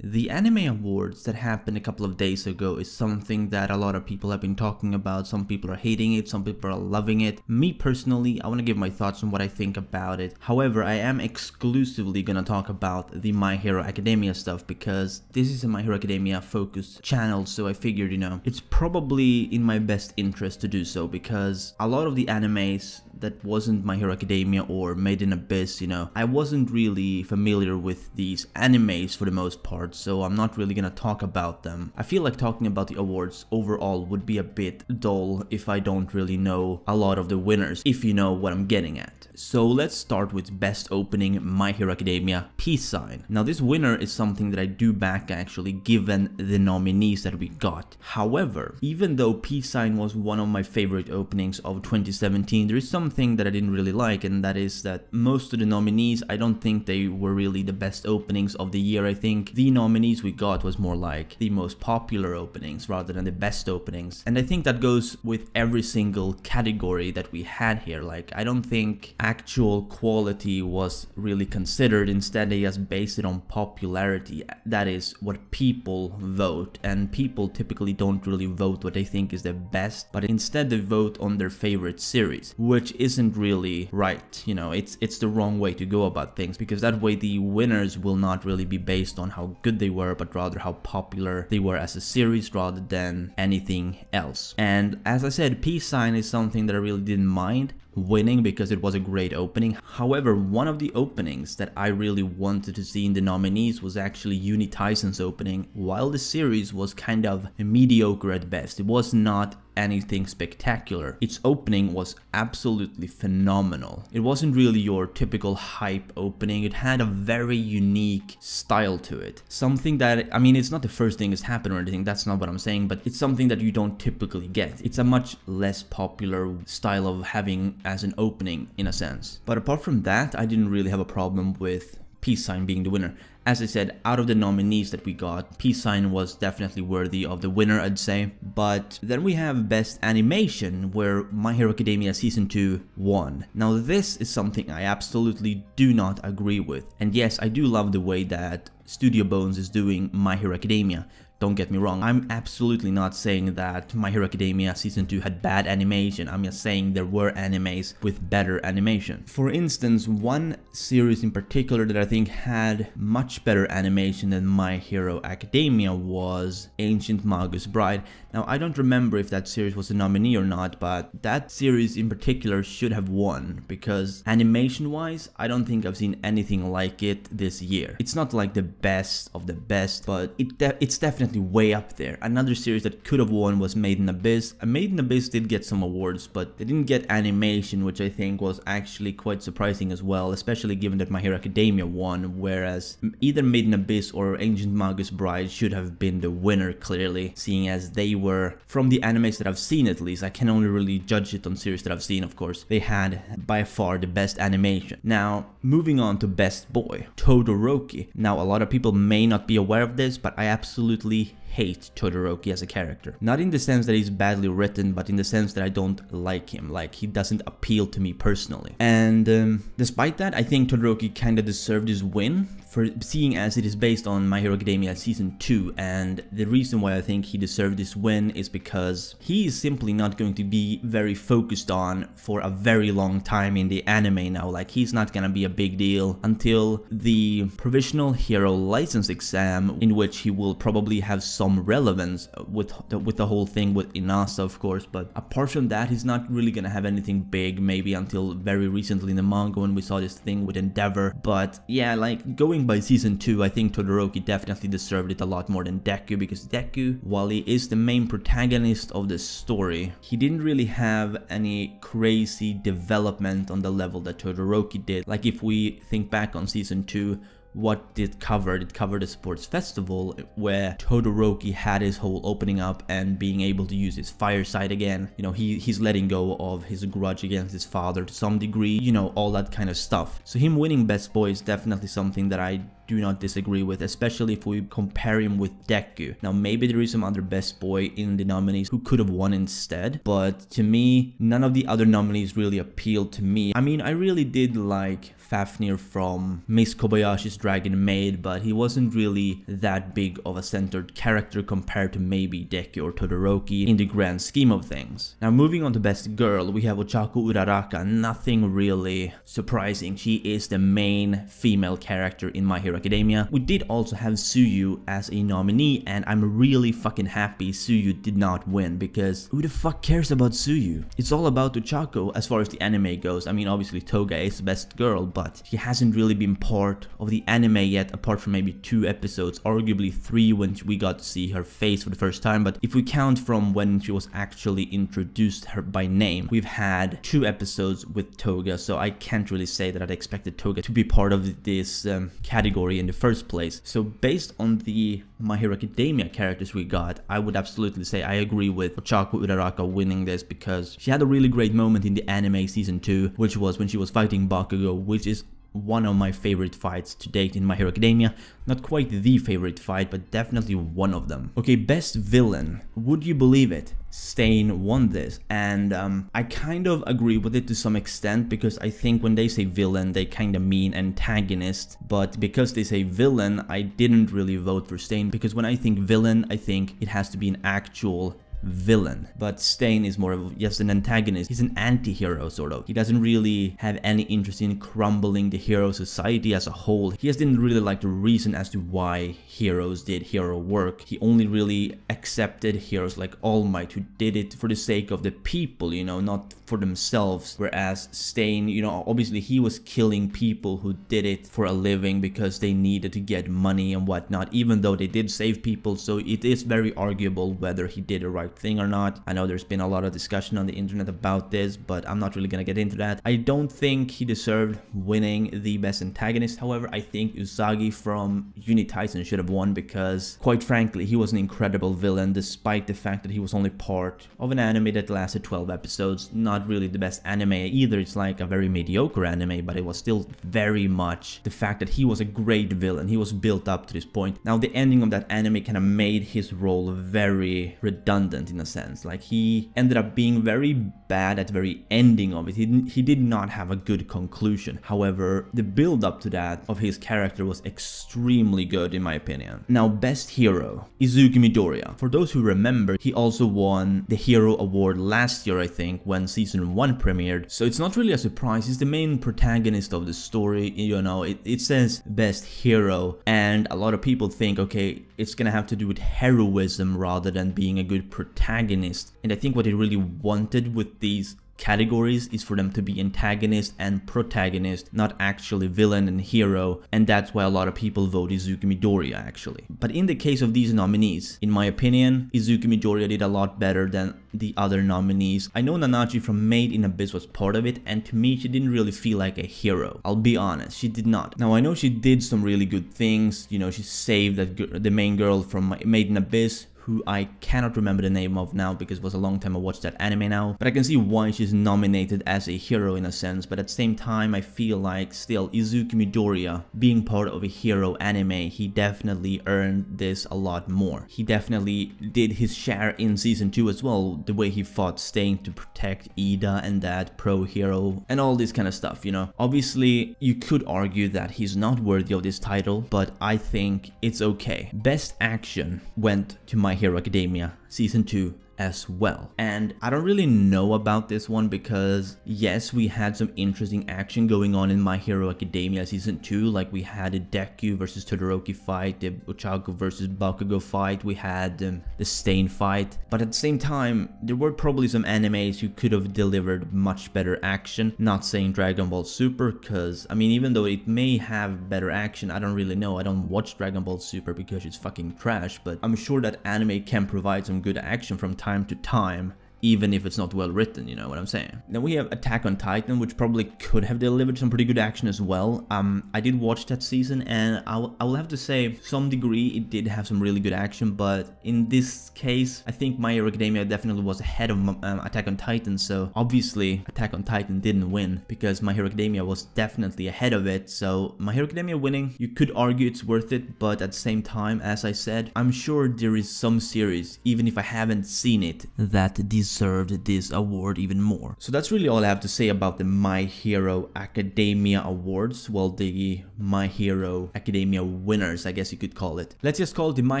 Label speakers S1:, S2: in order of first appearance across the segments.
S1: The Anime Awards that happened a couple of days ago is something that a lot of people have been talking about. Some people are hating it, some people are loving it. Me personally, I want to give my thoughts on what I think about it. However, I am exclusively gonna talk about the My Hero Academia stuff because this is a My Hero Academia focused channel, so I figured, it's probably in my best interest to do so because a lot of the animes that wasn't My Hero Academia or Made in Abyss, I wasn't really familiar with these animes for the most part, so I'm not really gonna talk about them. I feel like talking about the awards overall would be a bit dull if I don't really know a lot of the winners, if you know what I'm getting at. So let's start with Best Opening My Hero Academia Peace Sign. Now this winner is something that I do back actually, given the nominees that we got. However, even though Peace Sign was one of my favorite openings of 2017, there is something that I didn't really like, and that is that most of the nominees, I don't think they were really the best openings of the year. I think the nominees we got was more like the most popular openings rather than the best openings, and I think that goes with every single category that we had here. Like, I don't think actual quality was really considered. Instead, they just based it on popularity. That is what people vote, and people typically don't really vote what they think is the best, but instead they vote on their favorite series, which isn't really right. It's the wrong way to go about things, because that way the winners will not really be based on how good they were, but rather how popular they were as a series rather than anything else. And as I said, Peace Sign is something that I really didn't mind winning because it was a great opening. However, one of the openings that I really wanted to see in the nominees was actually Uni Tyson's opening. While the series was kind of mediocre at best, it was not anything spectacular, its opening was absolutely phenomenal. It wasn't really your typical hype opening. It had a very unique style to it. Something that, it's not the first thing that's happened or anything, that's not what I'm saying, but it's something that you don't typically get. It's a much less popular style of having as an opening in a sense. But apart from that, I didn't really have a problem with Peace Sign being the winner. As I said, out of the nominees that we got, Peace Sign was definitely worthy of the winner, I'd say. But then we have Best Animation, where My Hero Academia Season 2 won. Now this is something I absolutely do not agree with. And yes, I do love the way that Studio Bones is doing My Hero Academia. Don't get me wrong, I'm absolutely not saying that My Hero Academia Season 2 had bad animation. I'm just saying there were animes with better animation. For instance, one series in particular that I think had much better animation than My Hero Academia was Ancient Magus Bride. Now, I don't remember if that series was a nominee or not, but that series in particular should have won, because animation-wise, I don't think I've seen anything like it this year. It's not like the best of the best, but it's definitely way up there. Another series that could have won was Made in Abyss. Made in Abyss did get some awards, but they didn't get animation, which I think was actually quite surprising as well, especially given that My Hero Academia won, whereas either Made in Abyss or Ancient Magus Bride should have been the winner clearly, seeing as they were, from the animes that I've seen at least, I can only really judge it on series that I've seen, of course, they had by far the best animation. Now, moving on to Best Boy, Todoroki. Now, a lot of people may not be aware of this, but I absolutely hate Todoroki as a character. Not in the sense that he's badly written, but in the sense that I don't like him. Like, he doesn't appeal to me personally. And despite that, I think Todoroki kinda deserved his win, for seeing as it is based on My Hero Academia Season 2, and the reason why I think he deserved this win is because he is simply not going to be very focused on for a very long time in the anime now. Like, he's not gonna be a big deal until the Provisional Hero License exam, in which he will probably have some relevance with the whole thing with Inasa, of course, but apart from that, he's not really gonna have anything big, maybe until very recently in the manga when we saw this thing with Endeavor. But yeah, like, going by Season 2, I think Todoroki definitely deserved it a lot more than Deku, because Deku, while he is the main protagonist of the story, he didn't really have any crazy development on the level that Todoroki did. Like, if we think back on Season 2, what it covered a sports festival where Todoroki had his whole opening up and being able to use his fire side again. He's letting go of his grudge against his father to some degree, all that kind of stuff. So him winning Best Boy is definitely something that I do not disagree with, especially if we compare him with Deku. Now maybe there is some other best boy in the nominees who could have won instead, but to me, none of the other nominees really appealed to me. I mean, I really did like Fafnir from Miss Kobayashi's Dragon Maid, but he wasn't really that big of a centered character compared to maybe Deku or Todoroki in the grand scheme of things. Now moving on to Best Girl, we have Ochako Uraraka. Nothing really surprising. She is the main female character in My Hero Academia. We did also have Tsuyu as a nominee, and I'm really fucking happy Tsuyu did not win, because who the fuck cares about Tsuyu? It's all about Ochako as far as the anime goes. I mean, obviously Toga is the best girl, but she hasn't really been part of the anime yet, apart from maybe 2 episodes, arguably 3 when we got to see her face for the first time. But if we count from when she was actually introduced her by name, we've had 2 episodes with Toga, so I can't really say that I'd expected Toga to be part of this category in the first place. So based on the My Hero Academia characters we got, I would absolutely say I agree with Ochako Uraraka winning this, because she had a really great moment in the anime season 2, which was when she was fighting Bakugo, which is one of my favorite fights to date in My Hero Academia. Not quite the favorite fight, but definitely one of them. Okay, best villain. Would you believe it? Stain won this, and I kind of agree with it to some extent, because I think when they say villain, they kind of mean antagonist, but because they say villain, I didn't really vote for Stain, because when I think villain, I think it has to be an actual villain, but Stain is more of just an antagonist. He's an anti-hero, sort of. He doesn't really have any interest in crumbling the hero society as a whole. He just didn't really like the reason as to why heroes did hero work. He only really accepted heroes like All Might, who did it for the sake of the people, you know, not for themselves. Whereas Stain, you know, obviously he was killing people who did it for a living because they needed to get money and whatnot, even though they did save people. So it is very arguable whether he did the right thing or not. I know there's been a lot of discussion on the internet about this, but I'm not really gonna get into that. I don't think he deserved winning the best antagonist. However, I think Usagi from Unitizen should have won, because quite frankly, he was an incredible villain, despite the fact that he was only part of an anime that lasted 12 episodes. Not really the best anime either. It's like a very mediocre anime, but it was still very much the fact that he was a great villain. He was built up to this point. Now the ending of that anime kind of made his role very redundant in a sense. Like, he ended up being very bad at the very ending of it. He did not have a good conclusion. However, the build up to that of his character was extremely good in my opinion. Now, best hero, Izuku Midoriya. For those who remember, he also won the Hero Award last year, I think, when season 1 premiered. So it's not really a surprise. He's the main protagonist of the story. You know, it says best hero, and a lot of people think, okay, it's gonna have to do with heroism rather than being a good protagonist. And I think what they really wanted with these categories is for them to be antagonist and protagonist, not actually villain and hero, and that's why a lot of people vote Izuku Midoriya actually. But in the case of these nominees, in my opinion, Izuku Midoriya did a lot better than the other nominees. I know Nanachi from Made in Abyss was part of it, and to me she didn't really feel like a hero. I'll be honest, she did not. Now I know she did some really good things, you know, she saved the main girl from Made in Abyss, who I cannot remember the name of now because it was a long time I watched that anime now. But I can see why she's nominated as a hero in a sense, but at the same time I feel like still Izuku Midoriya being part of a hero anime, he definitely earned this a lot more. He definitely did his share in season 2 as well, the way he fought Stain to protect Ida and that pro hero and all this kind of stuff, you know. Obviously you could argue that he's not worthy of this title, but I think it's okay. Best action went to My Hero Academia season 2 as well. And I don't really know about this one because yes, we had some interesting action going on in My Hero Academia season 2, like we had a Deku versus Todoroki fight, the Ochako versus Bakugo fight, we had the Stain fight, but at the same time there were probably some animes who could have delivered much better action. Not saying Dragon Ball Super, because I mean, even though it may have better action, I don't really know. I don't watch Dragon Ball Super because it's fucking trash, but I'm sure that anime can provide some good action from time to time. even if it's not well written, you know what I'm saying? Then we have Attack on Titan, which probably could have delivered some pretty good action as well. I did watch that season, and I will have to say, some degree it did have some really good action, but in this case, I think My Hero Academia definitely was ahead of Attack on Titan, so obviously Attack on Titan didn't win, because My Hero Academia was definitely ahead of it. So My Hero Academia winning, you could argue it's worth it, but at the same time, as I said, I'm sure there is some series, even if I haven't seen it, that deserved this award even more. So that's really all I have to say about the My Hero Academia Awards. Well, the My Hero Academia winners, I guess you could call it. Let's just call it the My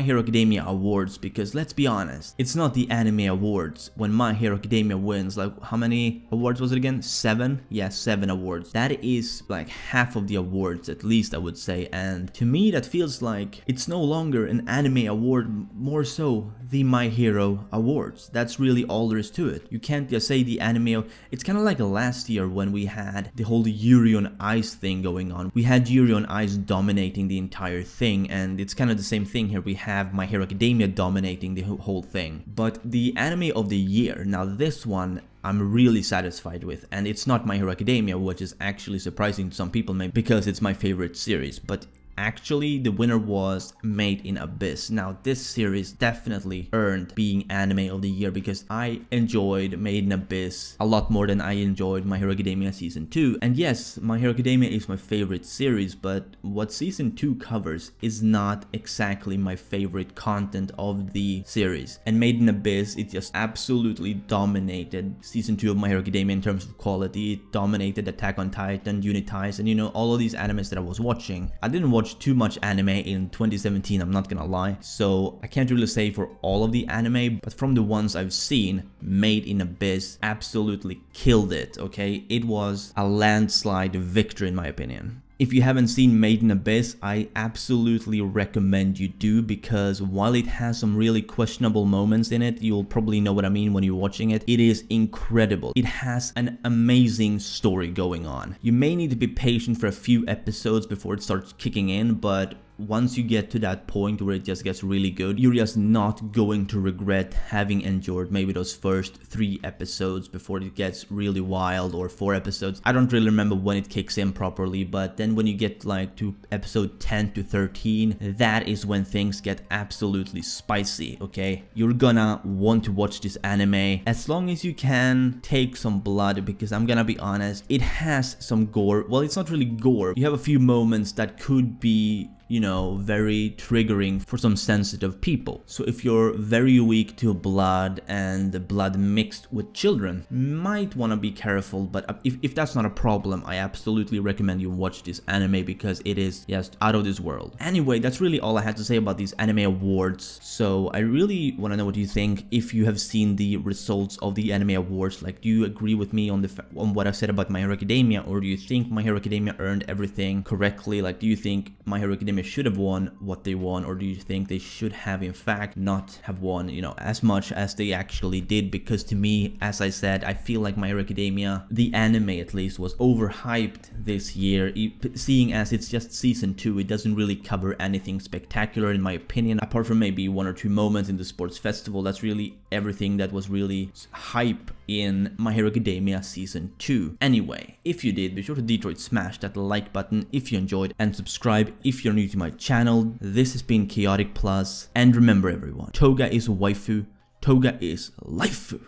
S1: Hero Academia Awards, because let's be honest, it's not the anime awards. When My Hero Academia wins, like, how many awards was it again? 7? Yeah, 7 awards. That is like half of the awards, at least, I would say. And to me, that feels like it's no longer an anime award, more so the My Hero Awards. That's really all there is to it. You can't just say the anime. It's kind of like last year when we had the whole Yuri on Ice thing going on. We had Yuri on Ice dominating the entire thing, and it's kind of the same thing here. We have My Hero Academia dominating the whole thing. But the anime of the year, now this one I'm really satisfied with, and it's not My Hero Academia, which is actually surprising to some people, maybe because it's my favorite series, but actually the winner was Made in Abyss. Now this series definitely earned being anime of the year, because I enjoyed Made in Abyss a lot more than I enjoyed My Hero Academia Season 2. And yes, My Hero Academia is my favorite series, but what Season 2 covers is not exactly my favorite content of the series. And Made in Abyss, it just absolutely dominated Season 2 of My Hero Academia in terms of quality. It dominated Attack on Titan, Unitize, and you know, all of these animes that I was watching. I didn't watch too much anime in 2017, I'm not gonna lie, so I can't really say for all of the anime, but from the ones I've seen, Made in Abyss absolutely killed it, okay? It was a landslide victory in my opinion. If you haven't seen Made in Abyss, I absolutely recommend you do, because while it has some really questionable moments in it, you'll probably know what I mean when you're watching it, it is incredible. It has an amazing story going on. You may need to be patient for a few episodes before it starts kicking in, but once you get to that point where it just gets really good, you're just not going to regret having endured maybe those first 3 episodes before it gets really wild, or 4 episodes. I don't really remember when it kicks in properly, but then when you get like to episode 10 to 13, that is when things get absolutely spicy, okay? You're gonna want to watch this anime as long as you can take some blood, because I'm gonna be honest, it has some gore. Well, it's not really gore. You have a few moments that could be, you know, very triggering for some sensitive people. So if you're very weak to blood and blood mixed with children, might want to be careful, but if that's not a problem, I absolutely recommend you watch this anime, because it is just out of this world. Anyway, that's really all I had to say about these anime awards. So I really want to know what you think, if you have seen the results of the anime awards. Like, do you agree with me on what I said about My Hero Academia, or do you think My Hero Academia earned everything correctly? Like, do you think My Hero Academia should have won what they won, or do you think they should have in fact not have won, you know, as much as they actually did? Because to me, as I said, I feel like My Hero Academia, the anime at least, was overhyped this year, seeing as it's just season 2. It doesn't really cover anything spectacular in my opinion, apart from maybe 1 or 2 moments in the sports festival. That's really everything that was really hype in My Hero Academia Season 2. Anyway, if you did, be sure to Detroit smash that like button if you enjoyed, and subscribe if you're new to my channel. This has been Chaotic Plus, and remember everyone, Toga is waifu, Toga is laifu.